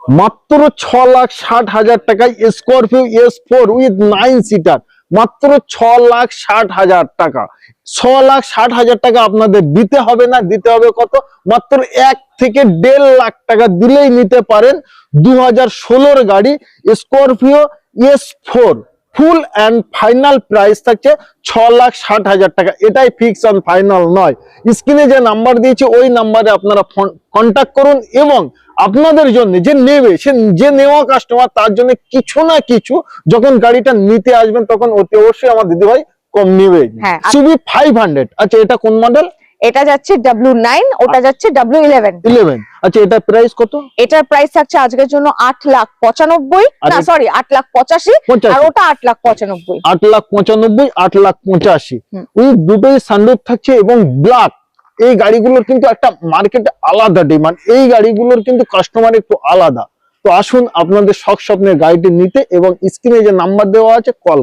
মাত্র 6,60,000 টাকায় Scorpio S4 with 9 seater, মাত্র 6,60,000 টাকা। 6,60,000 টাকা আপনাদের দিতে হবে না, দিতে হবে কত, মাত্র 1 থেকে 1.5 লাখ টাকা দিলেই নিতে পারেন 2016 গাড়ি Scorpio S4। Full and final price থাকছে 6,60,000 টাকা। এটাই ফিক্স অ্যান্ড ফাইনাল নয়। স্ক্রিনে যে নাম্বার দিয়েছি ওই নাম্বারে আপনারা কন্ট্যাক্ট করুন, এবং আপনাদের জন্য যে নেবে, সে যে নেওয়া কাস্টমার, তার জন্য কিছু না কিছু যখন গাড়িটা নিতে আসবেন তখন অতি অবশ্যই আমার দিদিভাই কম নেবে। সুবি 500, আচ্ছা এটা কোন মডেল? এটা যাচ্ছে W9, ওটা যাচ্ছে W11। আচ্ছা এটা প্রাইস কত? এটার প্রাইস থাকছে আজকের জন্য 8,95,000, না সরি 8,85,000, আর ওটা 8,95,000। 8,95,000, 8,85,000 ওই দুটোই সানরুফ থাকছে এবং ব্ল্যাক। এই গাড়িগুলোর কিন্তু একটা মার্কেটে আলাদা ডিমান্ড, এই গাড়িগুলোর কিন্তু কাস্টমার একটু আলাদা। তো আসুন আপনাদের শখ স্বপ্নের গাড়িটি নিতে, এবং স্ক্রিনে যে নাম্বার দেওয়া আছে কল